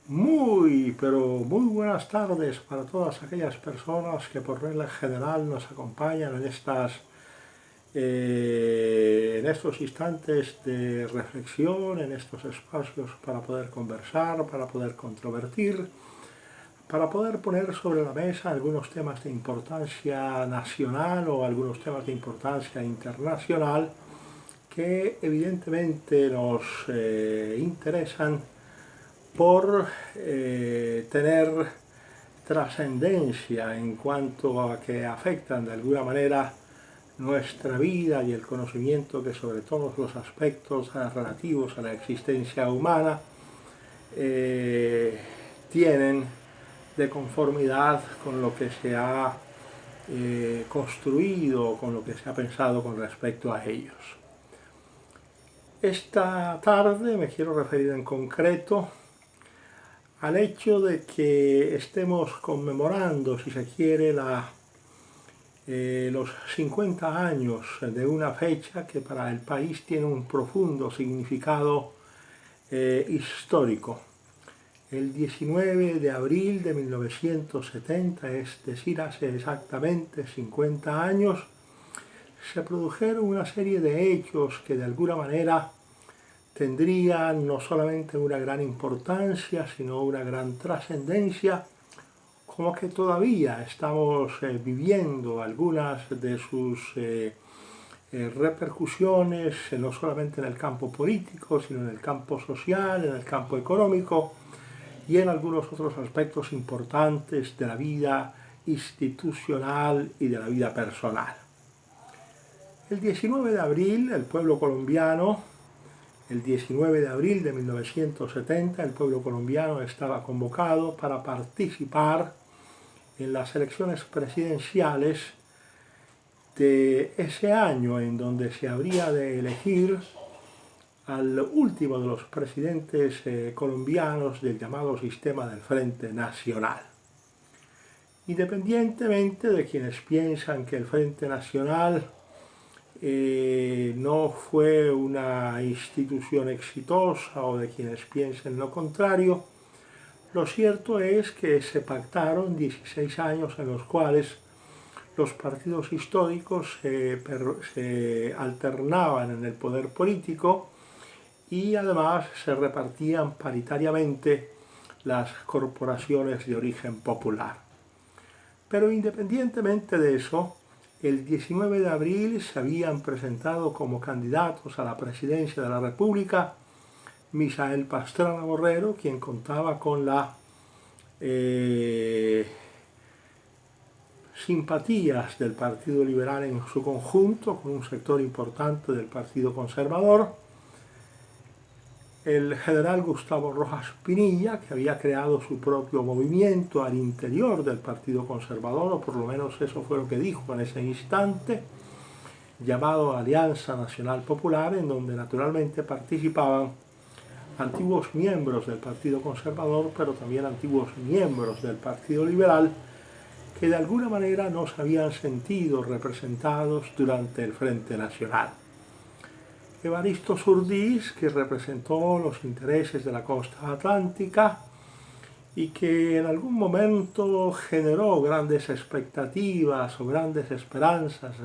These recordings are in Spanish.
Muy, pero muy buenas tardes para todas aquellas personas que por regla general nos acompañan en estos instantes de reflexión, en estos espacios para poder conversar, para poder controvertir, para poder poner sobre la mesa algunos temas de importancia nacional o algunos temas de importancia internacional que evidentemente nos interesan por tener trascendencia en cuanto a que afectan de alguna manera nuestra vida y el conocimiento que sobre todos los aspectos relativos a la existencia humana tienen de conformidad con lo que se ha construido, con lo que se ha pensado con respecto a ellos. Esta tarde me quiero referir en concreto al hecho de que estemos conmemorando, si se quiere, los 50 años de una fecha que para el país tiene un profundo significado histórico. El 19 de abril de 1970, es decir, hace exactamente 50 años, se produjeron una serie de hechos que de alguna manera tendrían no solamente una gran importancia, sino una gran trascendencia, como que todavía estamos viviendo algunas de sus repercusiones, no solamente en el campo político, sino en el campo social, en el campo económico y en algunos otros aspectos importantes de la vida institucional y de la vida personal. El 19 de abril, el pueblo colombiano, el 19 de abril de 1970, el pueblo colombiano estaba convocado para participar en las elecciones presidenciales de ese año, en donde se habría de elegir al último de los presidentes colombianos del llamado sistema del Frente Nacional. Independientemente de quienes piensan que el Frente Nacional no fue una institución exitosa o de quienes piensen lo contrario, lo cierto es que se pactaron 16 años en los cuales los partidos históricos se alternaban en el poder político y además se repartían paritariamente las corporaciones de origen popular. Pero independientemente de eso, el 19 de abril se habían presentado como candidatos a la presidencia de la República Misael Pastrana Borrero, quien contaba con la simpatías del Partido Liberal en su conjunto, con un sector importante del Partido Conservador, el general Gustavo Rojas Pinilla, que había creado su propio movimiento al interior del Partido Conservador, o por lo menos eso fue lo que dijo en ese instante, llamado Alianza Nacional Popular, en donde naturalmente participaban antiguos miembros del Partido Conservador, pero también antiguos miembros del Partido Liberal, que de alguna manera no se habían sentido representados durante el Frente Nacional. Evaristo Surdís, que representó los intereses de la costa atlántica y que en algún momento generó grandes expectativas o grandes esperanzas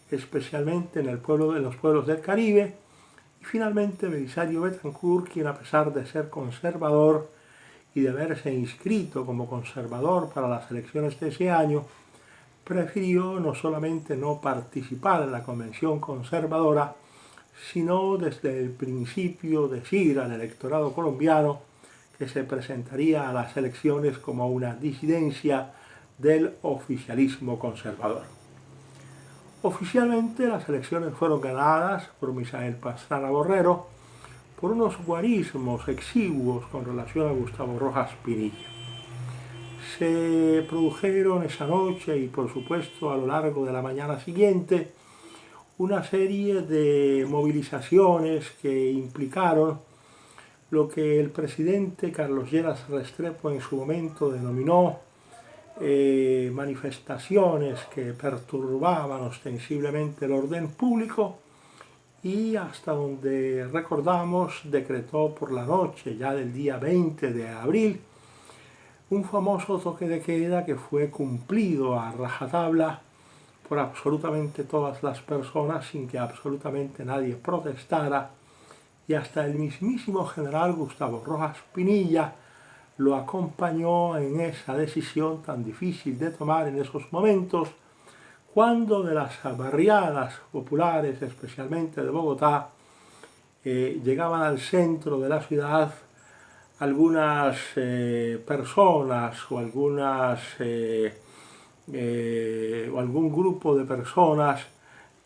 especialmente en los pueblos del Caribe, y finalmente Belisario Betancur, quien a pesar de ser conservador y de haberse inscrito como conservador para las elecciones de ese año, prefirió no solamente no participar en la convención conservadora, sino desde el principio decir al electorado colombiano que se presentaría a las elecciones como una disidencia del oficialismo conservador. Oficialmente las elecciones fueron ganadas por Misael Pastrana Borrero por unos guarismos exiguos con relación a Gustavo Rojas Pinilla. Se produjeron esa noche y por supuesto a lo largo de la mañana siguiente una serie de movilizaciones que implicaron lo que el presidente Carlos Lleras Restrepo en su momento denominó manifestaciones que perturbaban ostensiblemente el orden público y hasta donde recordamos decretó por la noche ya del día 20 de abril un famoso toque de queda que fue cumplido a rajatabla por absolutamente todas las personas sin que absolutamente nadie protestara, y hasta el mismísimo general Gustavo Rojas Pinilla lo acompañó en esa decisión tan difícil de tomar en esos momentos, cuando de las barriadas populares, especialmente de Bogotá, llegaban al centro de la ciudad algunas personas o algún grupo de personas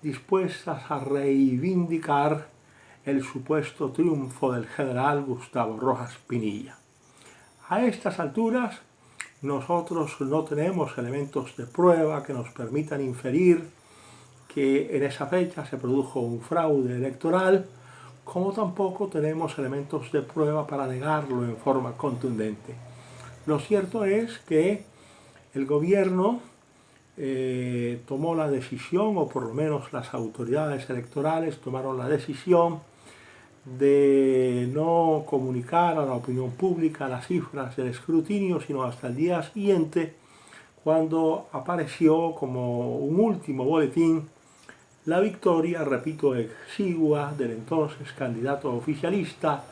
dispuestas a reivindicar el supuesto triunfo del general Gustavo Rojas Pinilla. A estas alturas nosotros no tenemos elementos de prueba que nos permitan inferir que en esa fecha se produjo un fraude electoral, como tampoco tenemos elementos de prueba para negarlo en forma contundente. Lo cierto es que el gobierno tomó la decisión, o por lo menos las autoridades electorales tomaron la decisión de no comunicar a la opinión pública las cifras del escrutinio, sino hasta el día siguiente, cuando apareció como un último boletín la victoria, repito, exigua del entonces candidato oficialista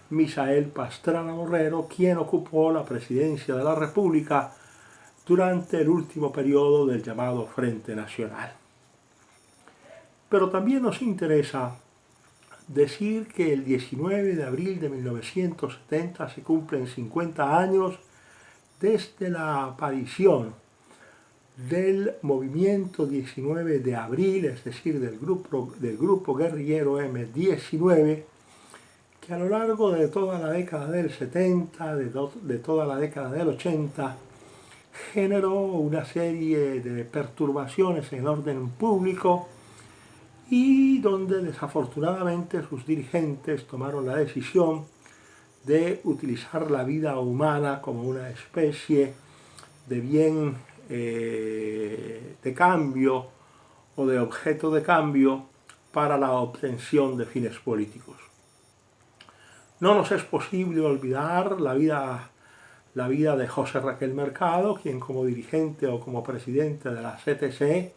Misael Pastrana Borrero, quien ocupó la presidencia de la República durante el último periodo del llamado Frente Nacional. Pero también nos interesa decir que el 19 de abril de 1970 se cumplen 50 años desde la aparición del movimiento 19 de abril, es decir, del grupo guerrillero M-19, que a lo largo de toda la década del 70, de toda la década del 80, generó una serie de perturbaciones en el orden público, y donde desafortunadamente sus dirigentes tomaron la decisión de utilizar la vida humana como una especie de bien de cambio o de objeto de cambio para la obtención de fines políticos. No nos es posible olvidar la vida de José Raquel Mercado, quien como dirigente o como presidente de la CTC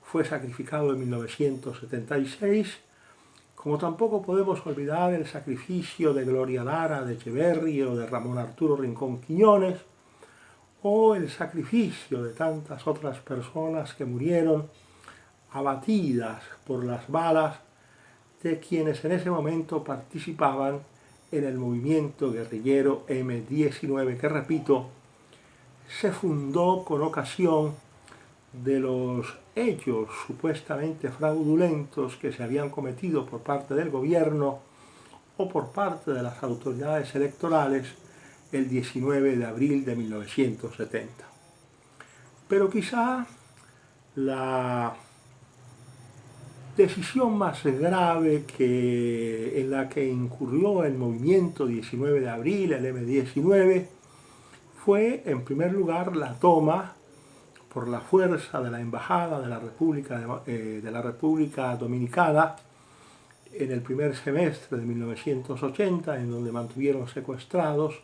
fue sacrificado en 1976, como tampoco podemos olvidar el sacrificio de Gloria Lara de Echeverri o de Ramón Arturo Rincón Quiñones, o el sacrificio de tantas otras personas que murieron abatidas por las balas de quienes en ese momento participaban en el movimiento guerrillero M-19, que, repito, se fundó con ocasión de los hechos supuestamente fraudulentos que se habían cometido por parte del gobierno o por parte de las autoridades electorales el 19 de abril de 1970. Pero quizá la decisión más grave en la que incurrió el movimiento 19 de abril, el M-19, fue en primer lugar la toma por la fuerza de la Embajada de la República Dominicana en el primer semestre de 1980, en donde mantuvieron secuestrados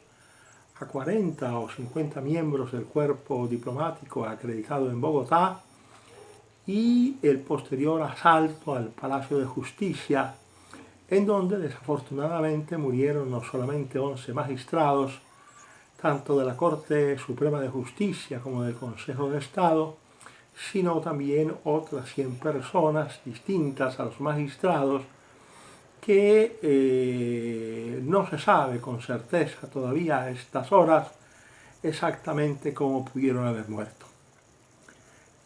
a 40 o 50 miembros del cuerpo diplomático acreditado en Bogotá, y el posterior asalto al Palacio de Justicia, en donde desafortunadamente murieron no solamente 11 magistrados, tanto de la Corte Suprema de Justicia como del Consejo de Estado, sino también otras 100 personas distintas a los magistrados que no se sabe con certeza todavía a estas horas exactamente cómo pudieron haber muerto.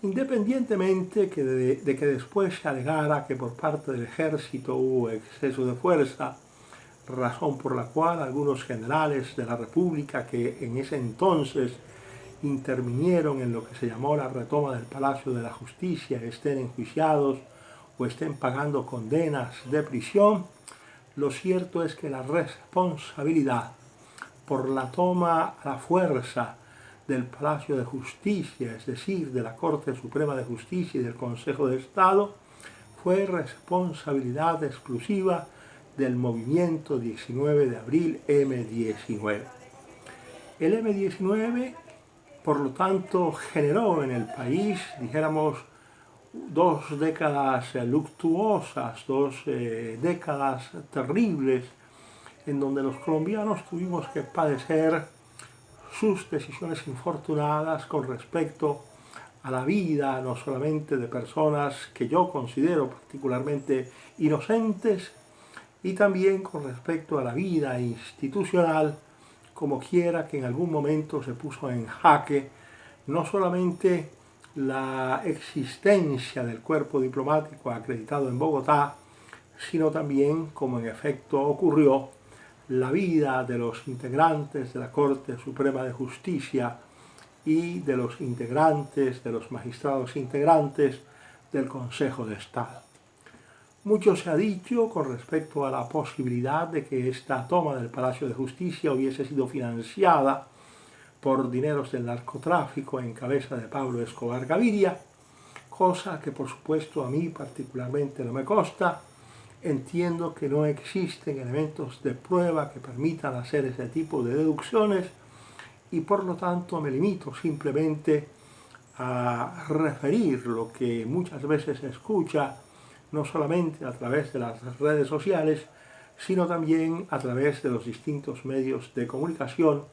Independientemente de que después se alegara que por parte del ejército hubo exceso de fuerza, razón por la cual algunos generales de la República que en ese entonces intervinieron en lo que se llamó la retoma del Palacio de la Justicia estén enjuiciados o estén pagando condenas de prisión, lo cierto es que la responsabilidad por la toma a la fuerza del Palacio de Justicia, es decir, de la Corte Suprema de Justicia y del Consejo de Estado, fue responsabilidad exclusiva del movimiento 19 de abril M19. El M19, por lo tanto, generó en el país, dijéramos, 2 décadas luctuosas, 2 décadas terribles, en donde los colombianos tuvimos que padecer sus decisiones infortunadas con respecto a la vida, no solamente de personas que yo considero particularmente inocentes, y también con respecto a la vida institucional, como quiera que en algún momento se puso en jaque no solamente la existencia del cuerpo diplomático acreditado en Bogotá, sino también, como en efecto ocurrió, la vida de los integrantes de la Corte Suprema de Justicia y de los integrantes, de los magistrados integrantes del Consejo de Estado. Mucho se ha dicho con respecto a la posibilidad de que esta toma del Palacio de Justicia hubiese sido financiada por dineros del narcotráfico en cabeza de Pablo Escobar Gaviria, cosa que por supuesto a mí particularmente no me consta. Entiendo que no existen elementos de prueba que permitan hacer ese tipo de deducciones y por lo tanto me limito simplemente a referir lo que muchas veces se escucha, no solamente a través de las redes sociales, sino también a través de los distintos medios de comunicación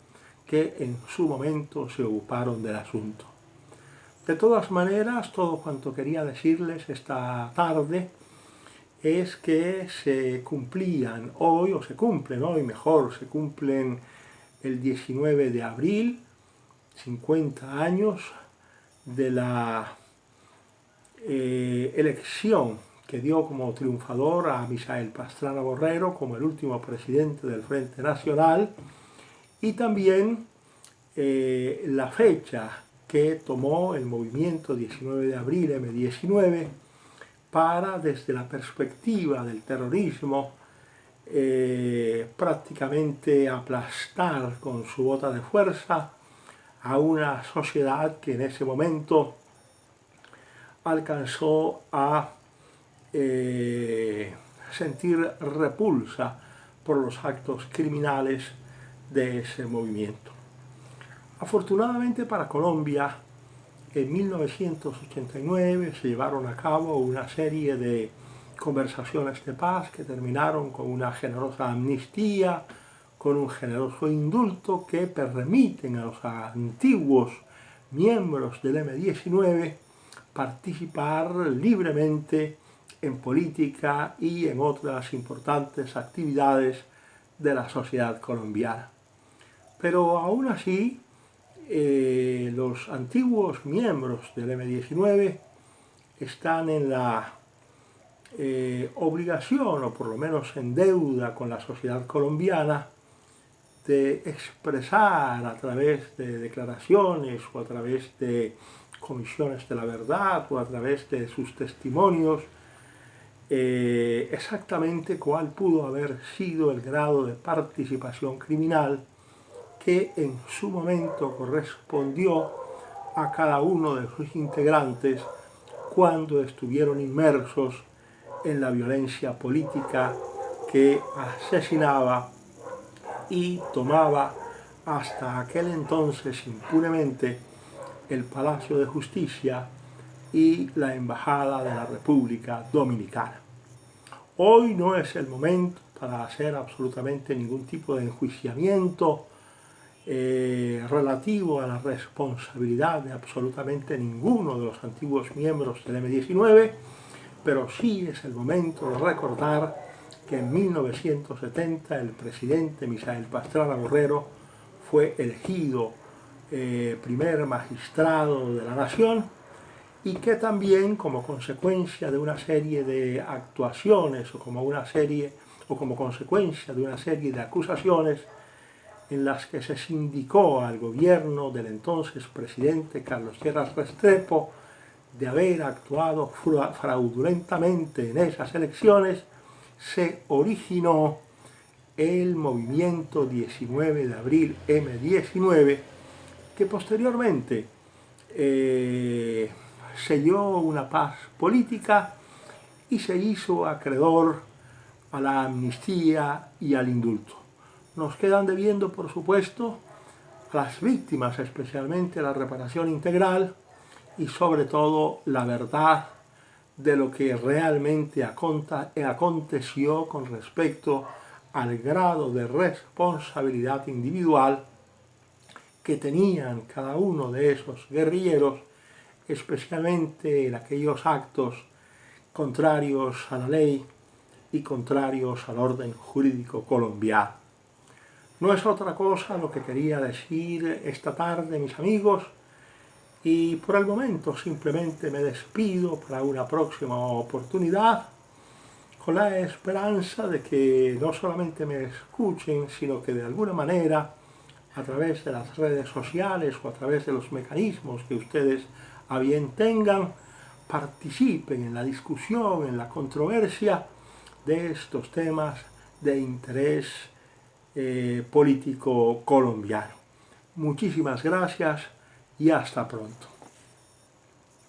que en su momento se ocuparon del asunto. De todas maneras, todo cuanto quería decirles esta tarde es que se cumplían hoy, o se cumplen hoy mejor, se cumplen el 19 de abril, 50 años de la elección que dio como triunfador a Misael Pastrana Borrero como el último presidente del Frente Nacional, y también la fecha que tomó el movimiento 19 de abril M19 para, desde la perspectiva del terrorismo, prácticamente aplastar con su bota de fuerza a una sociedad que en ese momento alcanzó a sentir repulsa por los actos criminales de ese movimiento. Afortunadamente para Colombia, en 1989 se llevaron a cabo una serie de conversaciones de paz que terminaron con una generosa amnistía, con un generoso indulto que permiten a los antiguos miembros del M19 participar libremente en política y en otras importantes actividades de la sociedad colombiana. Pero aún así, los antiguos miembros del M19 están en la obligación, o por lo menos en deuda con la sociedad colombiana, de expresar a través de declaraciones o a través de comisiones de la verdad o a través de sus testimonios exactamente cuál pudo haber sido el grado de participación criminal que en su momento correspondió a cada uno de sus integrantes cuando estuvieron inmersos en la violencia política que asesinaba y tomaba hasta aquel entonces impunemente el Palacio de Justicia y la Embajada de la República Dominicana. Hoy no es el momento para hacer absolutamente ningún tipo de enjuiciamiento relativo a la responsabilidad de absolutamente ninguno de los antiguos miembros del M19, pero sí es el momento de recordar que en 1970 el presidente Misael Pastrana Borrero fue elegido primer magistrado de la nación y que también como consecuencia de una serie de actuaciones o como consecuencia de una serie de acusaciones en las que se sindicó al gobierno del entonces presidente Carlos Lleras Restrepo de haber actuado fraudulentamente en esas elecciones, se originó el movimiento 19 de abril M19, que posteriormente selló una paz política y se hizo acreedor a la amnistía y al indulto. Nos quedan debiendo, por supuesto, a las víctimas, especialmente la reparación integral y sobre todo la verdad de lo que realmente aconteció con respecto al grado de responsabilidad individual que tenían cada uno de esos guerrilleros, especialmente en aquellos actos contrarios a la ley y contrarios al orden jurídico colombiano. No es otra cosa lo que quería decir esta tarde, mis amigos, y por el momento simplemente me despido para una próxima oportunidad, con la esperanza de que no solamente me escuchen, sino que de alguna manera, a través de las redes sociales o a través de los mecanismos que ustedes a bien tengan, participen en la discusión, en la controversia de estos temas de interés político colombiano. Muchísimas gracias y hasta pronto.